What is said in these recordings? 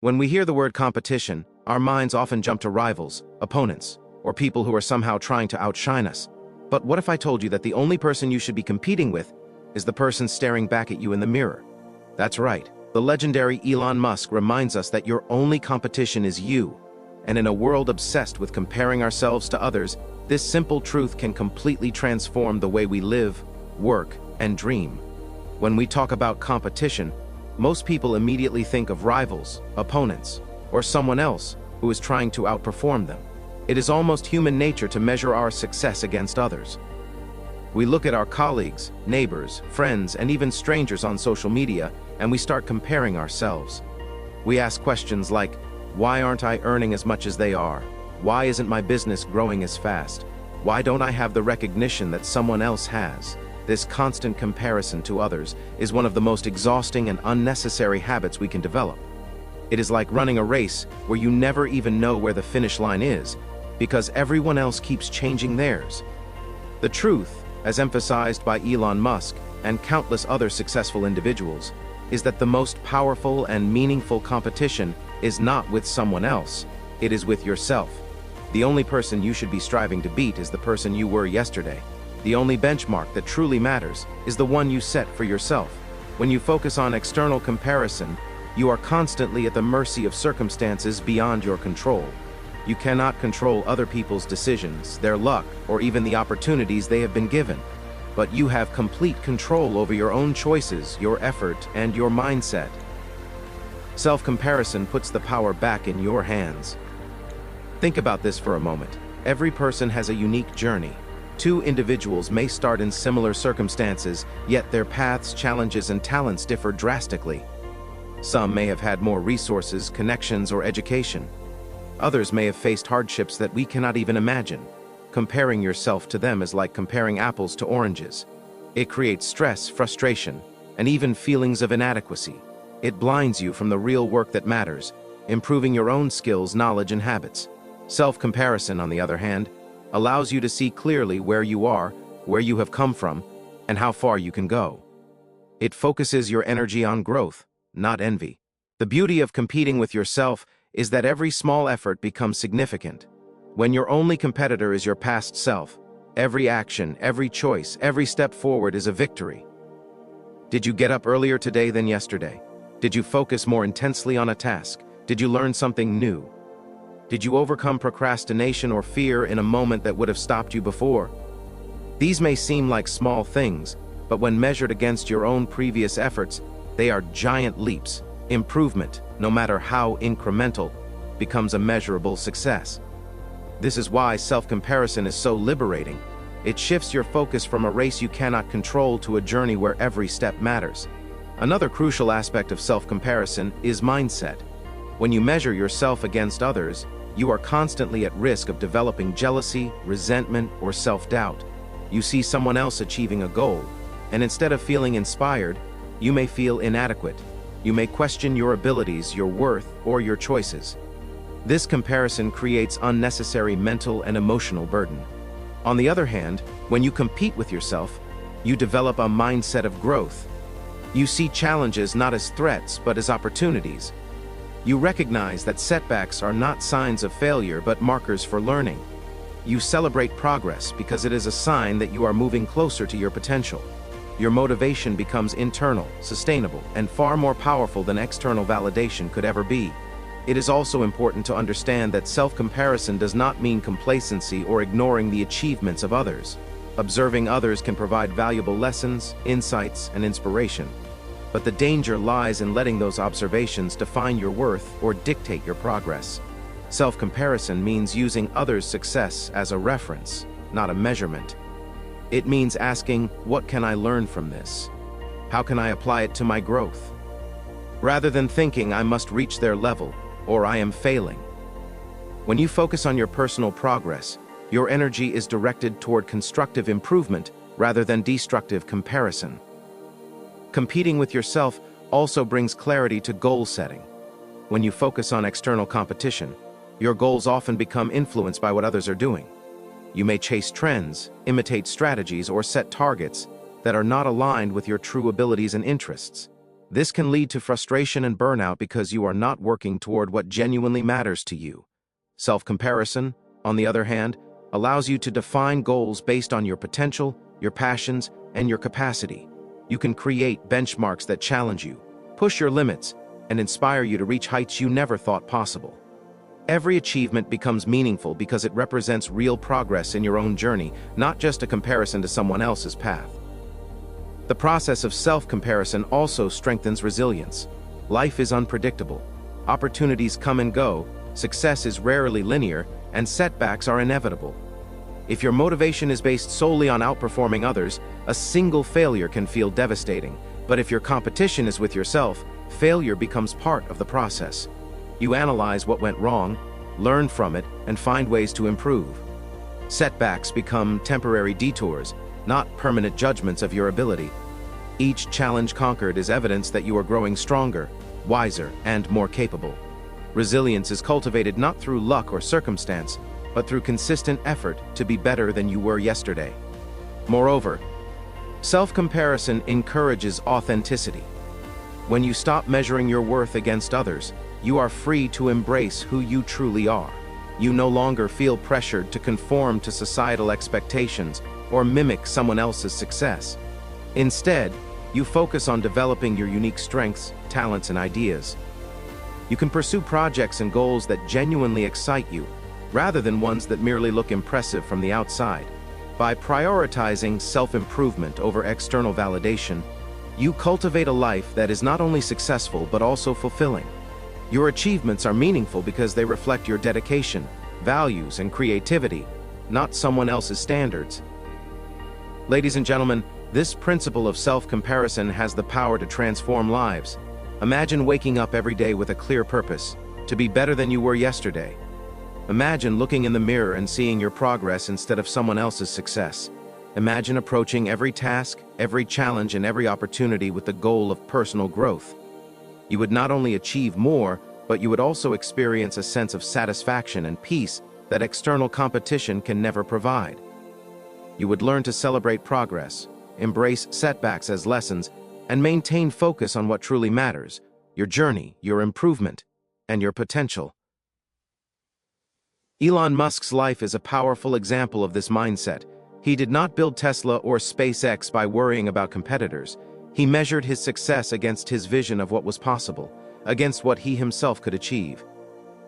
When we hear the word competition, our minds often jump to rivals, opponents, or people who are somehow trying to outshine us. But what if I told you that the only person you should be competing with is the person staring back at you in the mirror? That's right. The legendary Elon Musk reminds us that your only competition is you. And in a world obsessed with comparing ourselves to others, this simple truth can completely transform the way we live, work, and dream. When we talk about competition, most people immediately think of rivals, opponents, or someone else who is trying to outperform them. It is almost human nature to measure our success against others. We look at our colleagues, neighbors, friends, and even strangers on social media, and we start comparing ourselves. We ask questions like, why aren't I earning as much as they are? Why isn't my business growing as fast? Why don't I have the recognition that someone else has? This constant comparison to others is one of the most exhausting and unnecessary habits we can develop. It is like running a race where you never even know where the finish line is, because everyone else keeps changing theirs. The truth, as emphasized by Elon Musk and countless other successful individuals, is that the most powerful and meaningful competition is not with someone else, it is with yourself. The only person you should be striving to beat is the person you were yesterday. The only benchmark that truly matters is the one you set for yourself. When you focus on external comparison, you are constantly at the mercy of circumstances beyond your control. You cannot control other people's decisions, their luck, or even the opportunities they have been given. But you have complete control over your own choices, your effort, and your mindset. Self-comparison puts the power back in your hands. Think about this for a moment. Every person has a unique journey. Two individuals may start in similar circumstances, yet their paths, challenges, and talents differ drastically. Some may have had more resources, connections, or education. Others may have faced hardships that we cannot even imagine. Comparing yourself to them is like comparing apples to oranges. It creates stress, frustration, and even feelings of inadequacy. It blinds you from the real work that matters, improving your own skills, knowledge, and habits. Self-comparison, on the other hand, allows you to see clearly where you are, where you have come from, and how far you can go. It focuses your energy on growth, not envy. The beauty of competing with yourself is that every small effort becomes significant. When your only competitor is your past self, every action, every choice, every step forward is a victory. Did you get up earlier today than yesterday? Did you focus more intensely on a task? Did you learn something new? Did you overcome procrastination or fear in a moment that would have stopped you before? These may seem like small things, but when measured against your own previous efforts, they are giant leaps. Improvement, no matter how incremental, becomes a measurable success. This is why self-comparison is so liberating. It shifts your focus from a race you cannot control to a journey where every step matters. Another crucial aspect of self-comparison is mindset. When you measure yourself against others, you are constantly at risk of developing jealousy, resentment, or self-doubt. You see someone else achieving a goal, and instead of feeling inspired, you may feel inadequate. You may question your abilities, your worth, or your choices. This comparison creates unnecessary mental and emotional burden. On the other hand, when you compete with yourself, you develop a mindset of growth. You see challenges not as threats, but as opportunities. You recognize that setbacks are not signs of failure, but markers for learning. You celebrate progress because it is a sign that you are moving closer to your potential. Your motivation becomes internal, sustainable, and far more powerful than external validation could ever be. It is also important to understand that self-comparison does not mean complacency or ignoring the achievements of others. Observing others can provide valuable lessons, insights, and inspiration. But the danger lies in letting those observations define your worth or dictate your progress. Self-comparison means using others' success as a reference, not a measurement. It means asking, what can I learn from this? How can I apply it to my growth? Rather than thinking I must reach their level, or I am failing. When you focus on your personal progress, your energy is directed toward constructive improvement rather than destructive comparison. Competing with yourself also brings clarity to goal setting. When you focus on external competition, your goals often become influenced by what others are doing. You may chase trends, imitate strategies, or set targets that are not aligned with your true abilities and interests. This can lead to frustration and burnout because you are not working toward what genuinely matters to you. Self-comparison, on the other hand, allows you to define goals based on your potential, your passions, and your capacity. You can create benchmarks that challenge you, push your limits, and inspire you to reach heights you never thought possible. Every achievement becomes meaningful because it represents real progress in your own journey, not just a comparison to someone else's path. The process of self-comparison also strengthens resilience. Life is unpredictable. Opportunities come and go, success is rarely linear, and setbacks are inevitable. If your motivation is based solely on outperforming others, a single failure can feel devastating. But if your competition is with yourself, failure becomes part of the process. You analyze what went wrong, learn from it, and find ways to improve. Setbacks become temporary detours, not permanent judgments of your ability. Each challenge conquered is evidence that you are growing stronger, wiser, and more capable. Resilience is cultivated not through luck or circumstance, but through consistent effort to be better than you were yesterday. Moreover, self-comparison encourages authenticity. When you stop measuring your worth against others, you are free to embrace who you truly are. You no longer feel pressured to conform to societal expectations or mimic someone else's success. Instead, you focus on developing your unique strengths, talents, and ideas. You can pursue projects and goals that genuinely excite you, rather than ones that merely look impressive from the outside. By prioritizing self-improvement over external validation, you cultivate a life that is not only successful but also fulfilling. Your achievements are meaningful because they reflect your dedication, values, and creativity, not someone else's standards. Ladies and gentlemen, this principle of self-comparison has the power to transform lives. Imagine waking up every day with a clear purpose, to be better than you were yesterday. Imagine looking in the mirror and seeing your progress instead of someone else's success. Imagine approaching every task, every challenge, and every opportunity with the goal of personal growth. You would not only achieve more, but you would also experience a sense of satisfaction and peace that external competition can never provide. You would learn to celebrate progress, embrace setbacks as lessons, and maintain focus on what truly matters: your journey, your improvement, and your potential. Elon Musk's life is a powerful example of this mindset. He did not build Tesla or SpaceX by worrying about competitors. He measured his success against his vision of what was possible, against what he himself could achieve.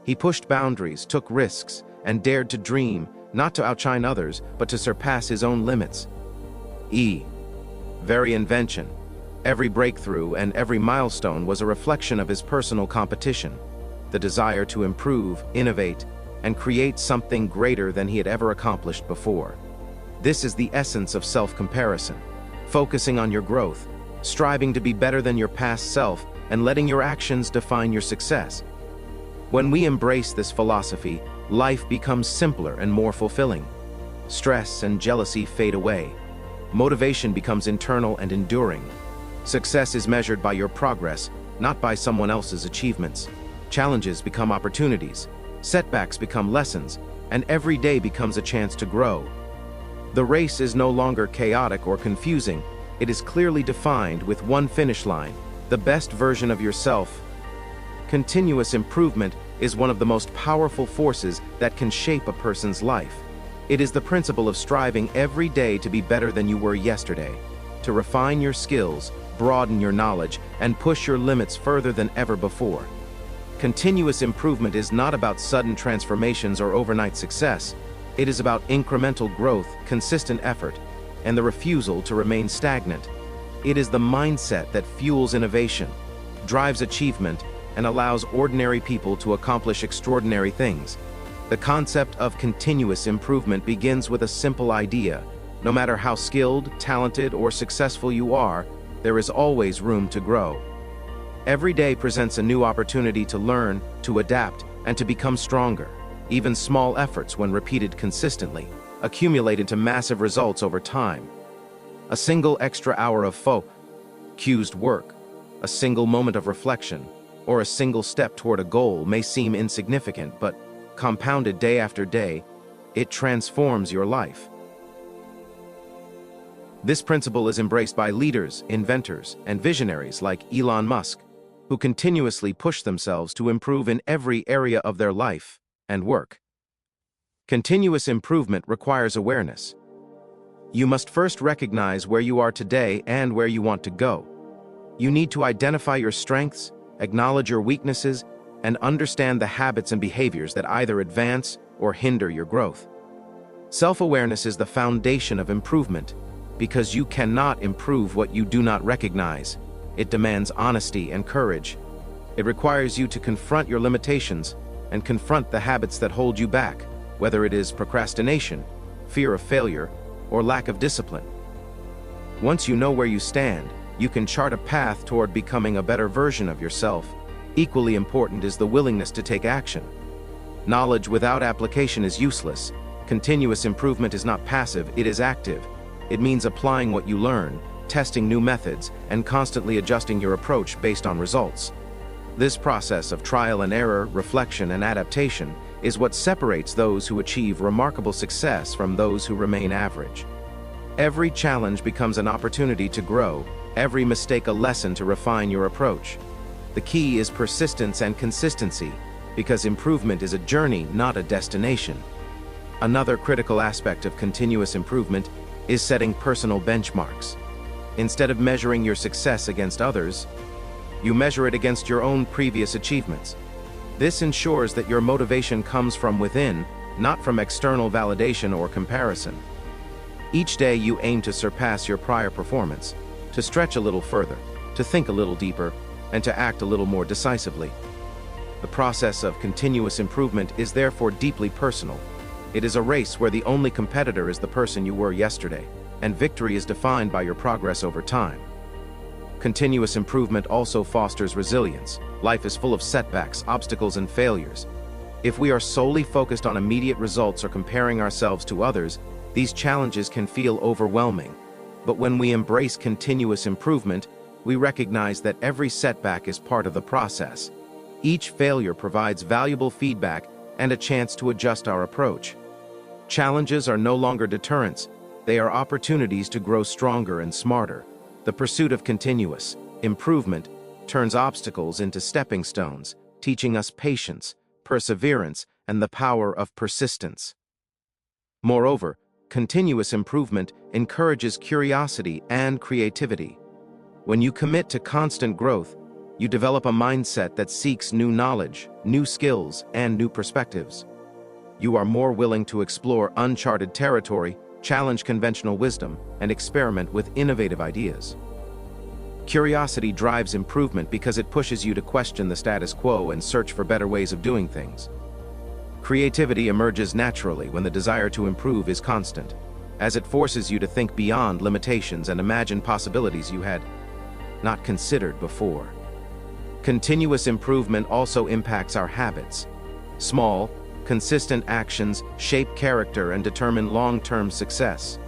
He pushed boundaries, took risks, and dared to dream, not to outshine others, but to surpass his own limits. Very invention. Every breakthrough and every milestone was a reflection of his personal competition, the desire to improve, innovate, and create something greater than he had ever accomplished before. This is the essence of self-comparison, focusing on your growth, striving to be better than your past self, and letting your actions define your success. When we embrace this philosophy, life becomes simpler and more fulfilling. Stress and jealousy fade away. Motivation becomes internal and enduring. Success is measured by your progress, not by someone else's achievements. Challenges become opportunities. Setbacks become lessons, and every day becomes a chance to grow. The race is no longer chaotic or confusing. It is clearly defined with one finish line: the best version of yourself. Continuous improvement is one of the most powerful forces that can shape a person's life. It is the principle of striving every day to be better than you were yesterday, to refine your skills, broaden your knowledge, and push your limits further than ever before. Continuous improvement is not about sudden transformations or overnight success. It is about incremental growth, consistent effort, and the refusal to remain stagnant. It is the mindset that fuels innovation, drives achievement, and allows ordinary people to accomplish extraordinary things. The concept of continuous improvement begins with a simple idea. No matter how skilled, talented, or successful you are, there is always room to grow. Every day presents a new opportunity to learn, to adapt, and to become stronger. Even small efforts, when repeated consistently, accumulate into massive results over time. A single extra hour of focused work, a single moment of reflection, or a single step toward a goal may seem insignificant, but compounded day after day, it transforms your life. This principle is embraced by leaders, inventors, and visionaries like Elon Musk, who continuously push themselves to improve in every area of their life and work. Continuous improvement requires awareness. You must first recognize where you are today and where you want to go. You need to identify your strengths, acknowledge your weaknesses, and understand the habits and behaviors that either advance or hinder your growth. Self-awareness is the foundation of improvement, because you cannot improve what you do not recognize. It demands honesty and courage. It requires you to confront your limitations and confront the habits that hold you back, whether it is procrastination, fear of failure, or lack of discipline. Once you know where you stand, you can chart a path toward becoming a better version of yourself. Equally important is the willingness to take action. Knowledge without application is useless. Continuous improvement is not passive, it is active. It means applying what you learn, testing new methods, and constantly adjusting your approach based on results. This process of trial and error, reflection, and adaptation is what separates those who achieve remarkable success from those who remain average. Every challenge becomes an opportunity to grow, every mistake a lesson to refine your approach. The key is persistence and consistency, because improvement is a journey, not a destination. Another critical aspect of continuous improvement is setting personal benchmarks. Instead of measuring your success against others, you measure it against your own previous achievements. This ensures that your motivation comes from within, not from external validation or comparison. Each day you aim to surpass your prior performance, to stretch a little further, to think a little deeper, and to act a little more decisively. The process of continuous improvement is therefore deeply personal. It is a race where the only competitor is the person you were yesterday, and victory is defined by your progress over time. Continuous improvement also fosters resilience. Life is full of setbacks, obstacles, and failures. If we are solely focused on immediate results or comparing ourselves to others, these challenges can feel overwhelming. But when we embrace continuous improvement, we recognize that every setback is part of the process. Each failure provides valuable feedback and a chance to adjust our approach. Challenges are no longer deterrents, they are opportunities to grow stronger and smarter. The pursuit of continuous improvement turns obstacles into stepping stones, teaching us patience, perseverance, and the power of persistence. Moreover, continuous improvement encourages curiosity and creativity. When you commit to constant growth, you develop a mindset that seeks new knowledge, new skills, and new perspectives. You are more willing to explore uncharted territory, challenge conventional wisdom, and experiment with innovative ideas. Curiosity drives improvement because it pushes you to question the status quo and search for better ways of doing things. Creativity emerges naturally when the desire to improve is constant, as it forces you to think beyond limitations and imagine possibilities you had not considered before. Continuous improvement also impacts our habits. Small, consistent actions shape character and determine long-term success.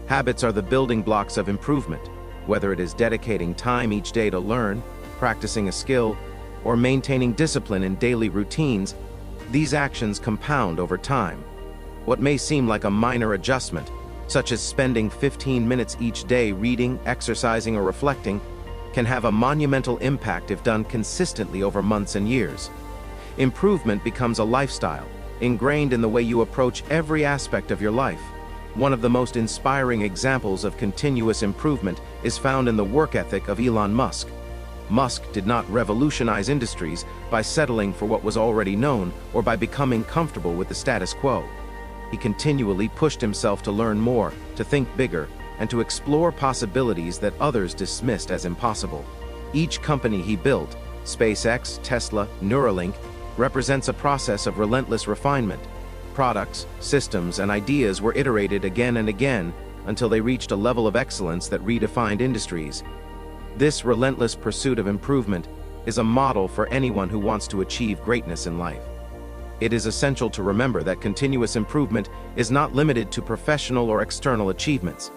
Habits are the building blocks of improvement, whether it is dedicating time each day to learn, practicing a skill, or maintaining discipline in daily routines. These actions compound over time. What may seem like a minor adjustment, such as spending 15 minutes each day reading, exercising, or reflecting, can have a monumental impact if done consistently over months and years. Improvement becomes a lifestyle, ingrained in the way you approach every aspect of your life. One of the most inspiring examples of continuous improvement is found in the work ethic of Elon Musk. Musk did not revolutionize industries by settling for what was already known or by becoming comfortable with the status quo. He continually pushed himself to learn more, to think bigger, and to explore possibilities that others dismissed as impossible. Each company he built, SpaceX, Tesla, Neuralink, represents a process of relentless refinement. Products, systems, and ideas were iterated again and again until they reached a level of excellence that redefined industries. This relentless pursuit of improvement is a model for anyone who wants to achieve greatness in life. It is essential to remember that continuous improvement is not limited to professional or external achievements.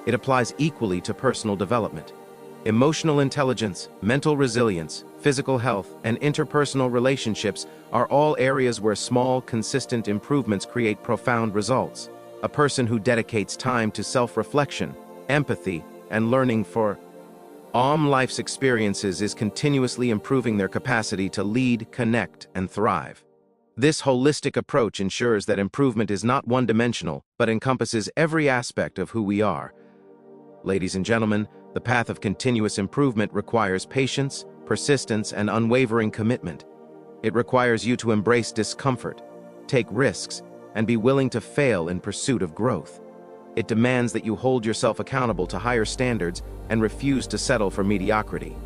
It applies equally to personal development. Emotional intelligence, mental resilience, physical health, and interpersonal relationships are all areas where small, consistent improvements create profound results. A person who dedicates time to self-reflection, empathy, and learning for life's experiences is continuously improving their capacity to lead, connect, and thrive. This holistic approach ensures that improvement is not one-dimensional, but encompasses every aspect of who we are. Ladies and gentlemen, the path of continuous improvement requires patience, persistence, and unwavering commitment. It requires you to embrace discomfort, take risks, and be willing to fail in pursuit of growth. It demands that you hold yourself accountable to higher standards and refuse to settle for mediocrity.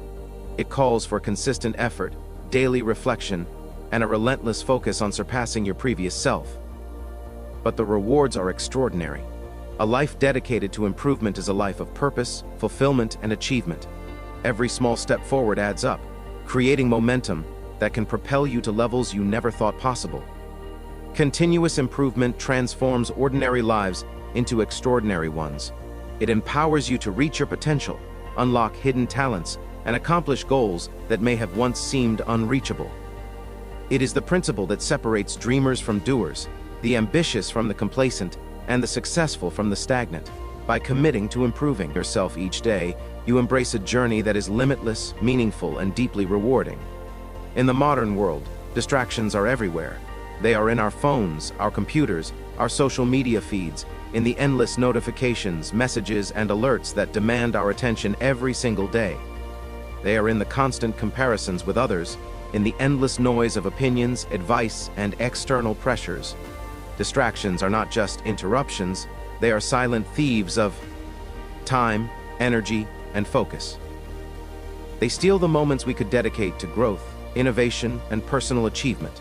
It calls for consistent effort, daily reflection, and a relentless focus on surpassing your previous self. But the rewards are extraordinary. A life dedicated to improvement is a life of purpose, fulfillment, and achievement. Every small step forward adds up, creating momentum that can propel you to levels you never thought possible. Continuous improvement transforms ordinary lives into extraordinary ones. It empowers you to reach your potential, unlock hidden talents, and accomplish goals that may have once seemed unreachable. It is the principle that separates dreamers from doers, the ambitious from the complacent, and the successful from the stagnant. By committing to improving yourself each day, you embrace a journey that is limitless, meaningful, and deeply rewarding. In the modern world, distractions are everywhere. They are in our phones, our computers, our social media feeds, in the endless notifications, messages, and alerts that demand our attention every single day. They are in the constant comparisons with others, in the endless noise of opinions, advice, and external pressures. Distractions are not just interruptions, they are silent thieves of time, energy, and focus. They steal the moments we could dedicate to growth, innovation, and personal achievement.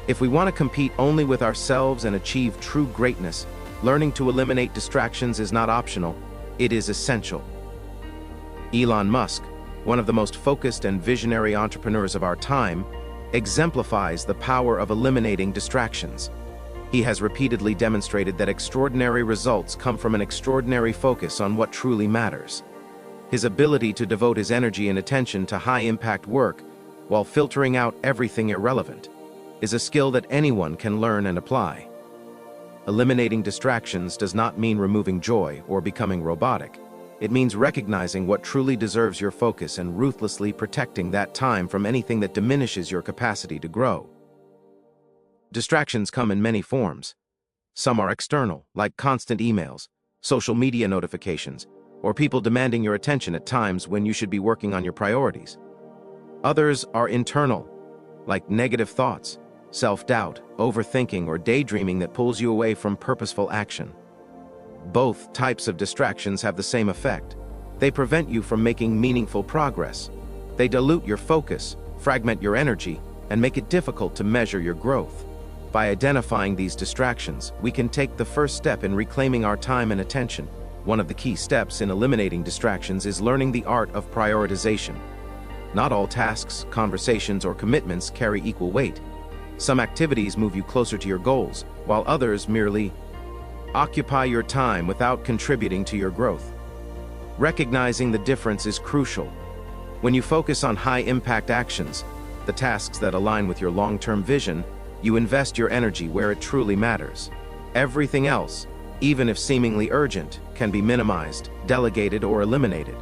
If we want to compete only with ourselves and achieve true greatness, learning to eliminate distractions is not optional, it is essential. Elon Musk, one of the most focused and visionary entrepreneurs of our time, exemplifies the power of eliminating distractions. He has repeatedly demonstrated that extraordinary results come from an extraordinary focus on what truly matters. His ability to devote his energy and attention to high-impact work while filtering out everything irrelevant is a skill that anyone can learn and apply. Eliminating distractions does not mean removing joy or becoming robotic. It means recognizing what truly deserves your focus and ruthlessly protecting that time from anything that diminishes your capacity to grow. Distractions come in many forms. Some are external, like constant emails, social media notifications, or people demanding your attention at times when you should be working on your priorities. Others are internal, like negative thoughts, self-doubt, overthinking, or daydreaming that pulls you away from purposeful action. Both types of distractions have the same effect. They prevent you from making meaningful progress. They dilute your focus, fragment your energy, and make it difficult to measure your growth. By identifying these distractions, we can take the first step in reclaiming our time and attention. One of the key steps in eliminating distractions is learning the art of prioritization. Not all tasks, conversations, or commitments carry equal weight. Some activities move you closer to your goals, while others merely occupy your time without contributing to your growth. Recognizing the difference is crucial. When you focus on high-impact actions, the tasks that align with your long-term vision, you invest your energy where it truly matters. Everything else, even if seemingly urgent, can be minimized, delegated, or eliminated.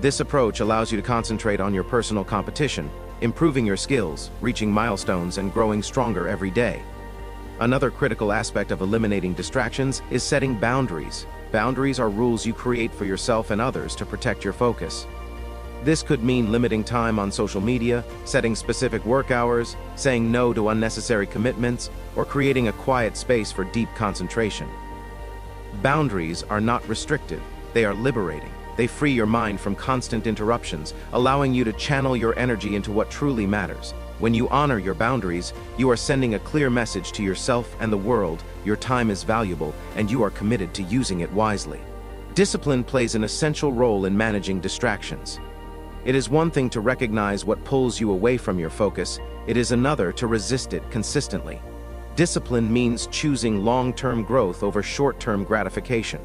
This approach allows you to concentrate on your personal competition, improving your skills, reaching milestones, and growing stronger every day. Another critical aspect of eliminating distractions is setting boundaries. Boundaries are rules you create for yourself and others to protect your focus. This could mean limiting time on social media, setting specific work hours, saying no to unnecessary commitments, or creating a quiet space for deep concentration. Boundaries are not restrictive, they are liberating. They free your mind from constant interruptions, allowing you to channel your energy into what truly matters. When you honor your boundaries, you are sending a clear message to yourself and the world: your time is valuable, and you are committed to using it wisely. Discipline plays an essential role in managing distractions. It is one thing to recognize what pulls you away from your focus, it is another to resist it consistently. Discipline means choosing long-term growth over short-term gratification.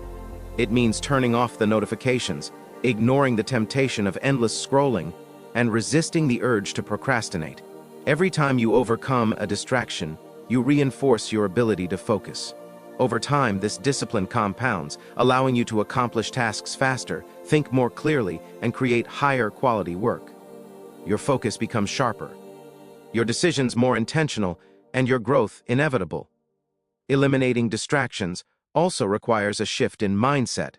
It means turning off the notifications, ignoring the temptation of endless scrolling, and resisting the urge to procrastinate. Every time you overcome a distraction, you reinforce your ability to focus. Over time, this discipline compounds, allowing you to accomplish tasks faster, think more clearly, and create higher quality work. Your focus becomes sharper, your decisions more intentional, and your growth inevitable. Eliminating distractions also requires a shift in mindset.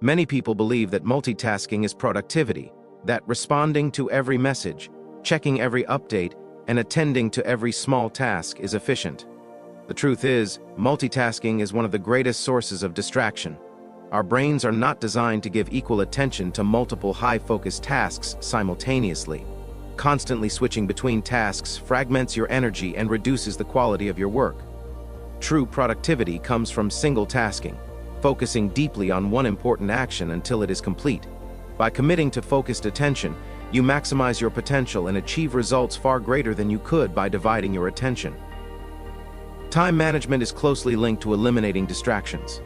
Many people believe that multitasking is productivity, that responding to every message, checking every update, and attending to every small task is efficient. The truth is, multitasking is one of the greatest sources of distraction. Our brains are not designed to give equal attention to multiple high-focus tasks simultaneously. Constantly switching between tasks fragments your energy and reduces the quality of your work. True productivity comes from single tasking, focusing deeply on one important action until it is complete. By committing to focused attention, you maximize your potential and achieve results far greater than you could by dividing your attention. Time management is closely linked to eliminating distractions.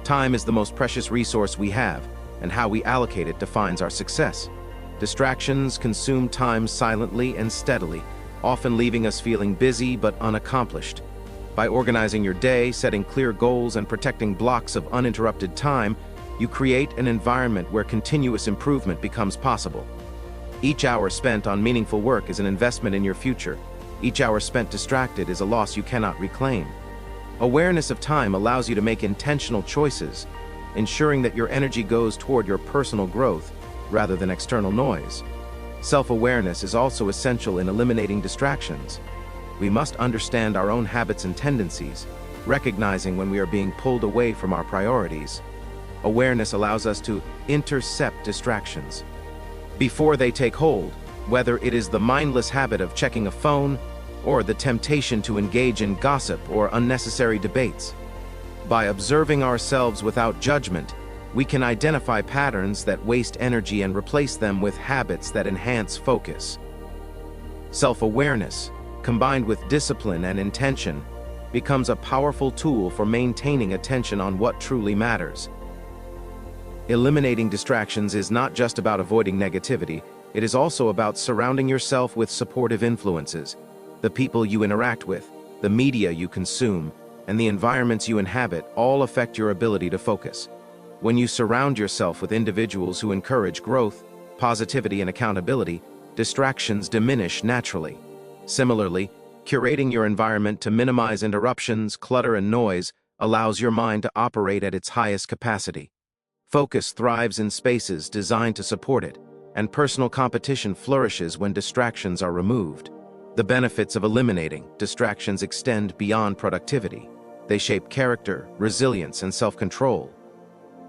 Time is the most precious resource we have, and how we allocate it defines our success. Distractions consume time silently and steadily, often leaving us feeling busy but unaccomplished. By organizing your day, setting clear goals, and protecting blocks of uninterrupted time, you create an environment where continuous improvement becomes possible. Each hour spent on meaningful work is an investment in your future. Each hour spent distracted is a loss you cannot reclaim. Awareness of time allows you to make intentional choices, ensuring that your energy goes toward your personal growth rather than external noise. Self-awareness is also essential in eliminating distractions. We must understand our own habits and tendencies, recognizing when we are being pulled away from our priorities. Awareness allows us to intercept distractions before they take hold, whether it is the mindless habit of checking a phone or the temptation to engage in gossip or unnecessary debates. By observing ourselves without judgment, we can identify patterns that waste energy and replace them with habits that enhance focus. Self-awareness, combined with discipline and intention, becomes a powerful tool for maintaining attention on what truly matters. Eliminating distractions is not just about avoiding negativity, it is also about surrounding yourself with supportive influences. The people you interact with, the media you consume, and the environments you inhabit all affect your ability to focus. When you surround yourself with individuals who encourage growth, positivity, and accountability, distractions diminish naturally. Similarly, curating your environment to minimize interruptions, clutter, and noise allows your mind to operate at its highest capacity. Focus thrives in spaces designed to support it, and personal competition flourishes when distractions are removed. The benefits of eliminating distractions extend beyond productivity. They shape character, resilience, and self-control.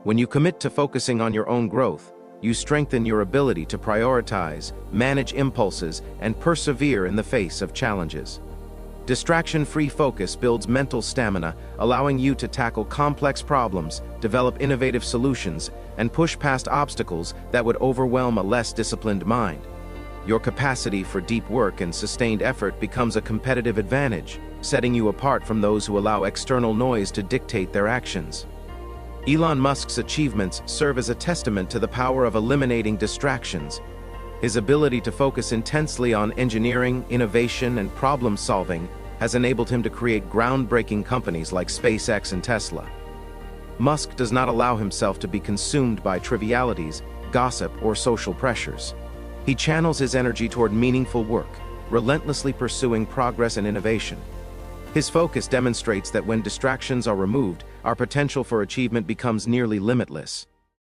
When you commit to focusing on your own growth, you strengthen your ability to prioritize, manage impulses, and persevere in the face of challenges. Distraction-free focus builds mental stamina, allowing you to tackle complex problems, develop innovative solutions, and push past obstacles that would overwhelm a less disciplined mind. Your capacity for deep work and sustained effort becomes a competitive advantage, setting you apart from those who allow external noise to dictate their actions. Elon Musk's achievements serve as a testament to the power of eliminating distractions. His ability to focus intensely on engineering, innovation, and problem-solving has enabled him to create groundbreaking companies like SpaceX and Tesla. Musk does not allow himself to be consumed by trivialities, gossip, or social pressures. He channels his energy toward meaningful work, relentlessly pursuing progress and innovation. His focus demonstrates that when distractions are removed, our potential for achievement becomes nearly limitless.